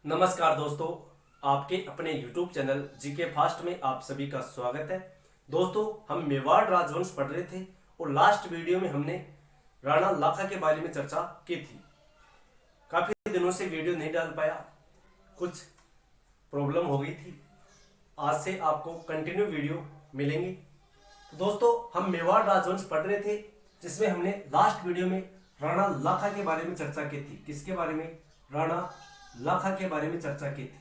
नमस्कार दोस्तों, आपके अपने YouTube चैनल जीके फास्ट में आप सभी का स्वागत है। दोस्तों, हम मेवाड़ राजवंश पढ़ रहे थे और लास्ट वीडियो में हमने राणा लाखा के बारे में चर्चा की थी। काफी दिनों से वीडियो नहीं डाल पाया, कुछ प्रॉब्लम हो गई थी। आज से आपको कंटिन्यू वीडियो मिलेंगे। तो दोस्तों, हम मेवाड़ राजवंश पढ़ रहे थे जिसमें हमने लास्ट वीडियो में राणा लाखा के बारे में चर्चा की थी। किसके बारे में? राणा लाखा के बारे में चर्चा की थी।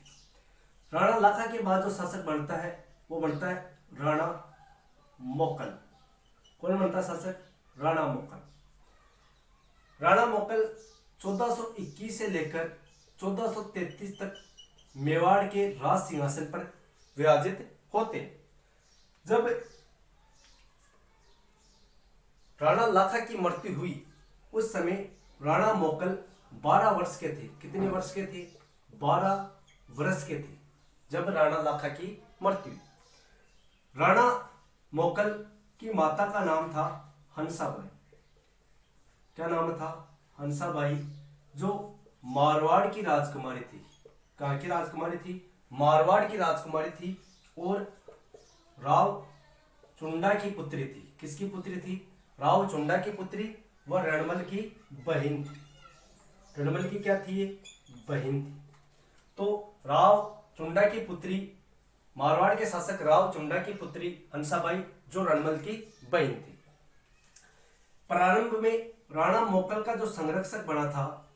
राणा लाखा के बाद जो शासक बनता है वो बनता है राणा मोकल। कौन बनता है शासक? राणा मोकल। राणा मोकल 1421 से लेकर 1433 तक मेवाड़ के राज सिंहासन पर विराजित होते। जब राणा लाखा की मृत्यु हुई उस समय राणा मोकल 12 वर्ष के थे। कितने वर्ष के थे? 12 वर्ष के थे जब राणा लाखा की मृत्यु। राणा मोकल की माता का नाम था हंसाबाई। क्या नाम था? हंसाबाई, जो मारवाड़ की राजकुमारी थी। कहाँ की राजकुमारी थी? मारवाड़ की राजकुमारी थी और राव चुंडा की पुत्री थी। किसकी पुत्री थी? राव चुंडा की पुत्री व रणमल की बहन थी। रणमल की क्या थी? ये बहन थी। तो राव चुंडा की पुत्री, मारवाड़ के शासक राव चुंडा की पुत्री हंसाबाई, जो रणमल की बहन थी। प्रारंभ में राणा मोकल का जो संरक्षक बना था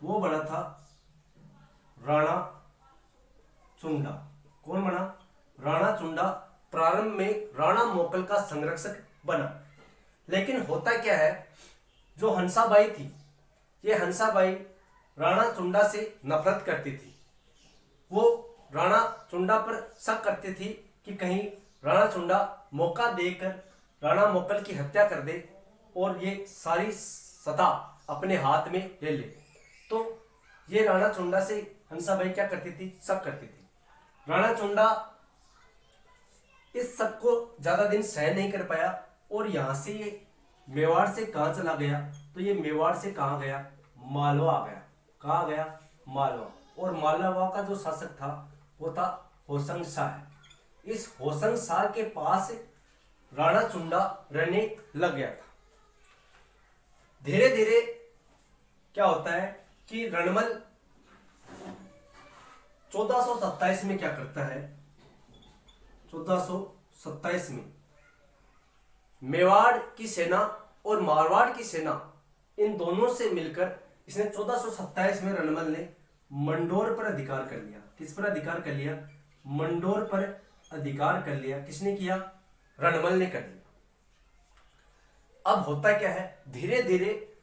वो बना था राणा चुंडा। कौन बना? राणा चुंडा प्रारंभ में राणा मोकल का संरक्षक बना। लेकिन होता क्या है, जो हंसाबाई थी, ये हंसाबाई राणा चुंडा से नफरत करती थी। वो राणा चुंडा पर शक करती थी कि कहीं राणा चुंडा मौका देकर राणा मोकल की हत्या कर दे और ये सारी सत्ता अपने हाथ में ले ले। तो ये राणा चुंडा से हंसाबाई क्या करती थी? शक करती थी। राणा चुंडा इस सब को ज्यादा दिन सहन नहीं कर पाया और यहां से ये मेवाड़ से कहां चला गया? तो ये मेवाड़ से कहां गया? मालवा गया। कहां गया? मालवा। और मालवा का जो शासक था वो था होशंग शाह। इस होशंग शाह के पास राणा चुंडा रहने लग गया था। धीरे धीरे क्या होता है कि रणमल 1427 में क्या करता है? 1427 में मेवाड़ की सेना और मारवाड़ की सेना, इन दोनों से मिलकर इसने 1427 में रणमल ने मंडोर पर अधिकार कर लिया। किस पर अधिकार कर लिया? मंडोर पर अधिकार कर लिया। किसने किया? रणमल ने कर लिया। अब होता क्या है, धीरे धीरे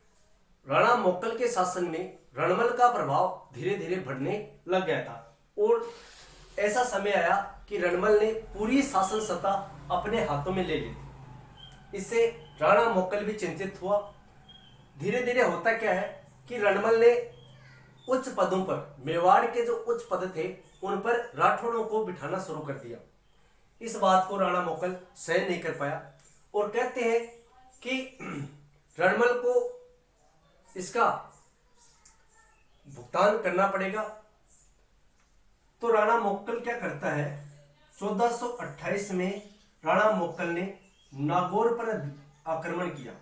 राणा मोकल के शासन में रणमल का प्रभाव धीरे धीरे बढ़ने लग गया था और ऐसा समय आया कि रणमल ने पूरी शासन सत्ता अपने हाथों में ले ली थी। इससे राणा मोकल भी चिंतित हुआ। धीरे धीरे होता क्या है कि रणमल ने उच्च पदों पर, मेवाड़ के जो उच्च पद थे उन पर राठौड़ों को बिठाना शुरू कर दिया। इस बात को राणा मोकल सहन नहीं कर पाया और कहते हैं कि रणमल को इसका भुगतान करना पड़ेगा। तो राणा मोकल क्या करता है? 1428 में राणा मोकल ने नागौर पर आक्रमण किया।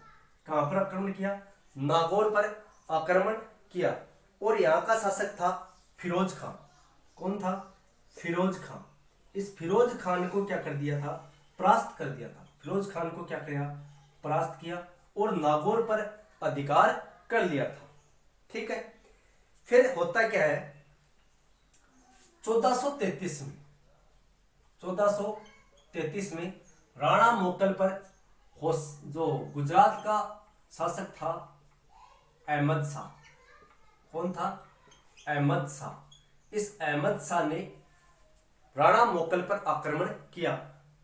कहां पर आक्रमण किया? नागौर पर आक्रमण किया और यहां का शासक था फिरोज खान। कौन था? फिरोज खान। इस फिरोज खान को क्या कर दिया था? परास्त कर दिया था। फिरोज खान को क्या किया? परास्त किया और नागौर पर अधिकार कर लिया था। ठीक है। फिर होता क्या है, 1433 में राणा मोकल पर जो गुजरात का शासक था अहमद शाह। कौन था? अहमद शाह। इस अहमद शाह ने राणा मोकल पर आक्रमण किया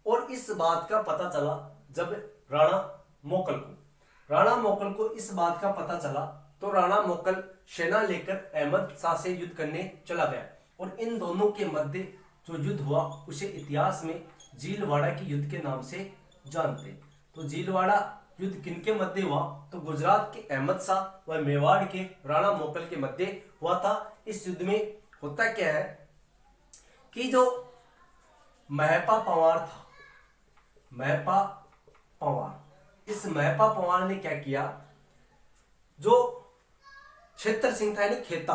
और इस बात का पता चला जब राणा मोकल को इस बात का पता चला तो राणा मोकल सेना लेकर अहमद शाह से युद्ध करने चला गया और इन दोनों के मध्य जो युद्ध हुआ उसे इतिहास में जीलवाड़ा के युद्ध के नाम से जानते। तो जीलवाड़ा युद्ध किनके मध्य हुआ? तो गुजरात के अहमद शाह व मेवाड़ के राणा मोकल के मध्य हुआ था। इस युद्ध में होता क्या है कि जो महपा पंवार था, महपा पंवार, इस महपा पंवार ने क्या किया, जो क्षेत्र सिंह था यानी खेता,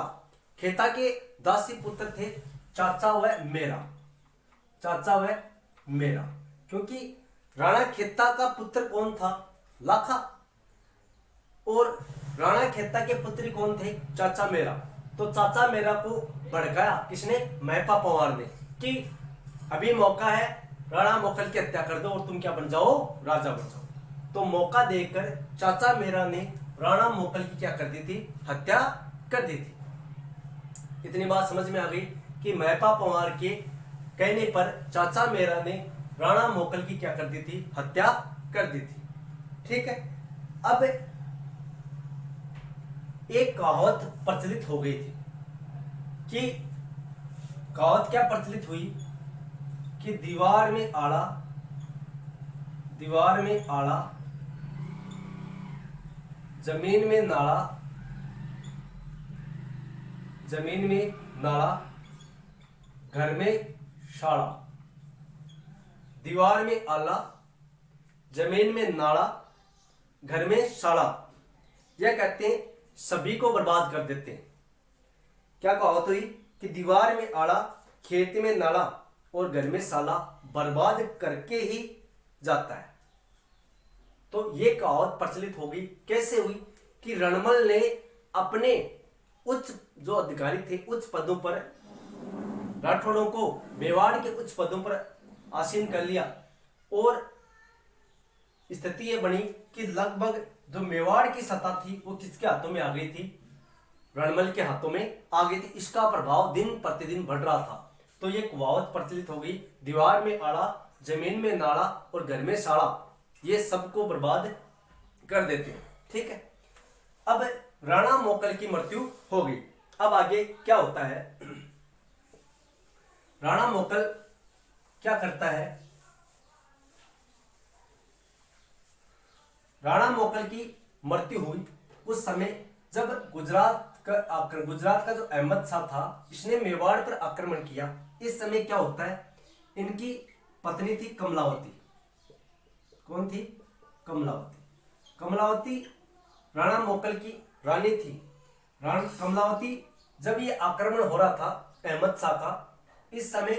खेता के दासी पुत्र थे चाचा व मेरा, चाचा व मेरा, क्योंकि राणा खेता का पुत्र कौन था? लाखा, और राणा खेता के पुत्री कौन थे? चाचा मेरा। तो चाचा मेरा को भड़काया किसने? महपा पंवार ने, कि अभी मौका है, राणा मोकल की हत्या कर दो और तुम क्या बन जाओ? राजा बन जाओ। तो मौका देकर चाचा मेरा ने राणा मोकल की क्या कर दी थी? हत्या कर दी थी। इतनी बात समझ में आ गई कि महपा पंवार के कहने पर चाचा मेरा ने राणा मोकल की क्या कर दी थी? हत्या कर दी थी। ठीक है। अब एक कहावत प्रचलित हो गई थी कि कहावत क्या प्रचलित हुई कि दीवार में आड़ा, दीवार में आड़ा, जमीन में नाला, जमीन में नाला, घर में शाला। दीवार में आला, जमीन में नाला, घर में शाला। यह कहते हैं सभी को बर्बाद कर देते हैं। क्या कहावत हुई कि दीवार में आड़ा, खेत में नाला और घर में साला, बर्बाद करके ही जाता है। तो ये कहावत प्रचलित हो गई। कैसे हुई कि रणमल ने अपने उच्च जो अधिकारी थे, उच्च पदों पर, राठौड़ों को मेवाड़ के उच्च पदों पर आसीन कर लिया, और स्थिति ये बनी कि लगभग जो मेवाड़ की सत्ता थी वो किसके हाथों में आ गई थी? रणमल के हाथों में आ गई थी। इसका प्रभाव दिन प्रतिदिन बढ़ रहा था। तो ये कहावत प्रचलित हो गई, दीवार में आड़ा, जमीन में नाला और घर में साड़ा, ये सबको बर्बाद कर देते हैं। ठीक है। अब राणा मोकल की मृत्यु हो गई। अब आगे क्या होता है? राणा मोकल क्या करता है? राणा मोकल की मृत्यु हुई उस समय जब गुजरात का जो अहमद शाह था, इसने मेवाड़ पर आक्रमण किया। इस समय क्या होता है? इनकी पत्नी थी कमलावती। कौन थी? कमलावती। कमलावती राणा मोकल की रानी थी। कमलावती, जब ये आक्रमण हो रहा था अहमद शाह का, इस समय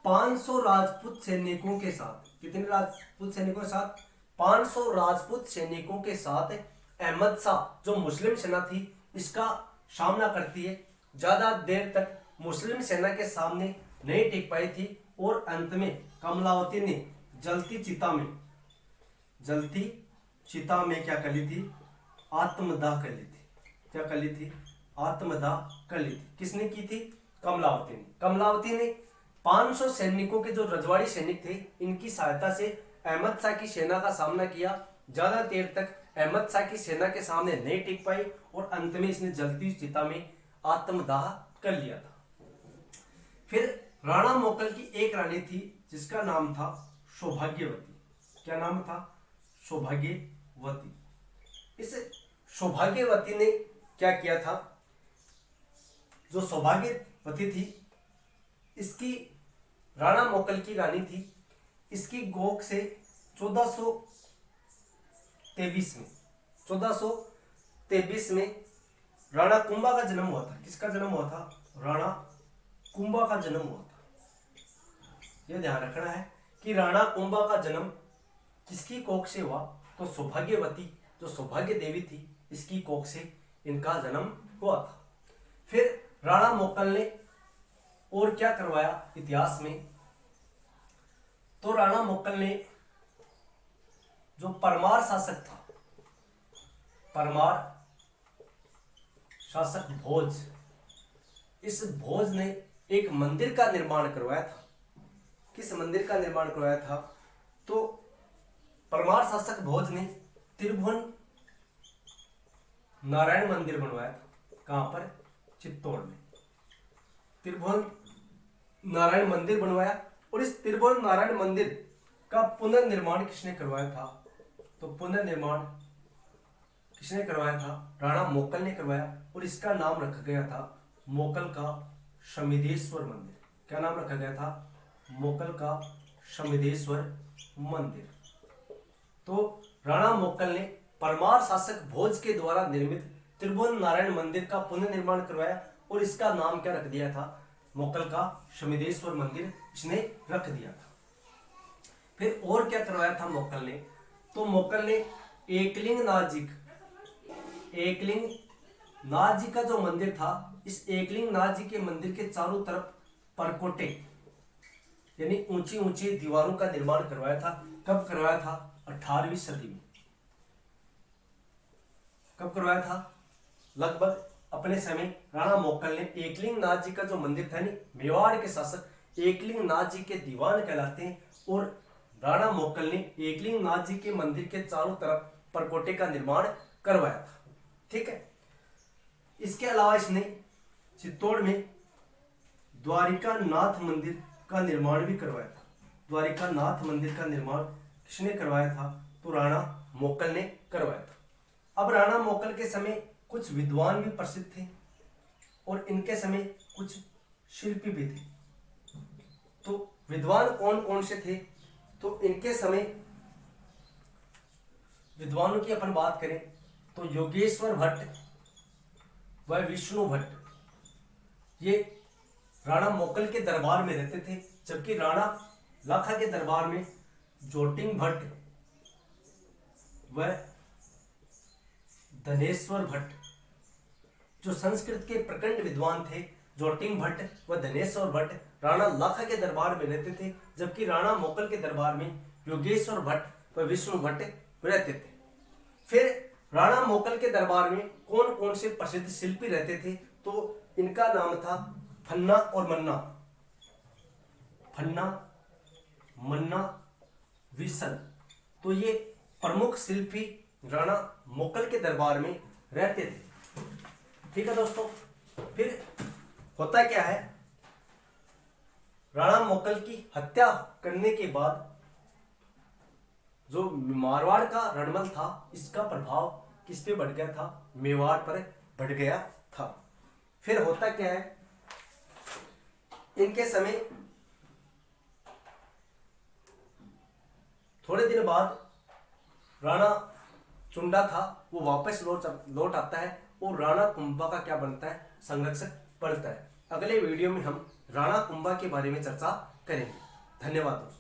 500 राजपूत सैनिकों के साथ, कितने राजपूत सैनिकों के साथ? 500 राजपूत सैनिकों के साथ अहमद शाह जो मुस्लिम सेना थी इसका सामना करती है। ज्यादा देर तक मुस्लिम सेना के सामने नहीं टिक पाई थी, और अंत में कमलावती ने जलती चिता में क्या कर ली थी? आत्मदाह कर ली थी। क्या कर ली थी? आत्मदाह कर ली थी। किसने की थी? कमलावती ने। कमलावती ने 500 सैनिकों के जो रजवाड़ी सैनिक थे, इनकी सहायता से अहमद शाह की सेना का सामना किया। ज्यादा देर तक अहमद शाह की सेना के सामने नहीं टिक पाई, और अंत में इसने जलती चिता में आत्मदाह कर लिया था। फिर राणा मोकल की एक रानी थी जिसका नाम था सौभाग्यवती। क्या नाम था? सौभाग्यवती। इस सौभाग्यवती ने क्या किया था? जो सौभाग्यवती थी, इसकी, राणा मोकल की रानी थी, इसकी गोक से 1423 में राणा कुंभा का जन्म हुआ था। किसका जन्म हुआ था? राणा कुंभा का जन्म हुआ था। यह ध्यान रखना है कि राणा कुंभा का जन्म किसकी कोख से हुआ? तो सौभाग्यवती, जो सौभाग्य देवी थी, इसकी कोख से इनका जन्म हुआ था। फिर राणा मोकल ने और क्या करवाया इतिहास में? तो राणा मोकल ने जो परमार शासक था, परमार शासक भोज, इस भोज ने एक मंदिर का निर्माण करवाया था। किस मंदिर का निर्माण करवाया था? तो परमार शासक भोज ने त्रिभुवन नारायण मंदिर बनवाया था। कहां पर? चित्तौड़ में त्रिभुवन नारायण मंदिर बनवाया। और इस त्रिभुवन नारायण मंदिर का पुनर्निर्माण किसने करवाया था? तो पुनर्निर्माण किसने करवाया था? राणा मोकल ने करवाया, और इसका नाम रखा गया था मोकल का शमिदेश्वर मंदिर। क्या नाम रखा गया था? मोकल का शमिदेश्वर मंदिर। तो राणा मोकल ने परमार शासक भोज के द्वारा निर्मित त्रिभुवन नारायण मंदिर का पुनर्निर्माण करवाया, और इसका नाम क्या रख दिया था? मोकल का शमिदेश्वर मंदिर इसने रख दिया था। फिर और क्या करवाया था मोकल ने? तो मोकल ने एकलिंग नाथ जी का जो मंदिर था, इस एकलिंग नाथ जी के मंदिर के चारों तरफ परकोटे यानी ऊंची ऊंची दीवारों का निर्माण करवाया था। कब करवाया था? 18वीं सदी में। कब करवाया था? लगभग अपने समय राणा मोकल ने एकलिंग नाथ जी का जो मंदिर था, मेवाड़ के शासक एकलिंग नाथ जी के दीवान कहलाते हैं, और राणा मोकल ने एकलिंग नाथ जी के मंदिर के चारों तरफ परकोटे का निर्माण करवाया था। ठीक है। इसके अलावा इसने चित्तौड़ में द्वारिका नाथ मंदिर का निर्माण भी करवाया था। द्वारिका नाथ मंदिर का निर्माण किसने करवाया था? तो राणा मोकल ने करवाया था। अब राणा मोकल के समय कुछ विद्वान भी प्रसिद्ध थे, और इनके समय कुछ शिल्पी भी थे। तो विद्वान कौन कौन से थे? तो इनके समय विद्वानों की अपन बात करें तो योगेश्वर भट्ट व विष्णु भट्ट, ये राणा मोकल के दरबार में रहते थे, जबकि राणा लाखा के दरबार में जोटिंग भट्ट व धनेश्वर भट्ट, जो संस्कृत के प्रखंड विद्वान थे, जोटिंग भट्ट व धनेश्वर भट्ट राणा लाखा के दरबार में रहते थे, जबकि राणा मोकल के दरबार में योगेश्वर भट्ट व विष्णु भट्ट रहते थे। फिर राणा मोकल के दरबार में कौन कौन से प्रसिद्ध शिल्पी रहते थे? तो इनका नाम था फन्ना और मन्ना। फन्ना, मन्ना, विसल। तो ये प्रमुख शिल्पी राणा मोकल के दरबार में रहते थे। ठीक है दोस्तों। फिर होता क्या है, राणा मोकल की हत्या करने के बाद जो मारवाड़ का रणमल था, इसका प्रभाव किस पे बढ़ गया था? मेवाड़ पर बढ़ गया था। फिर होता क्या है, इनके समय थोड़े दिन बाद राणा चुंडा था, वो वापस लौट आता है, और राणा कुंभा का क्या बनता है? संरक्षक बनता है। अगले वीडियो में हम राणा कुंभा के बारे में चर्चा करेंगे। धन्यवाद दोस्तों।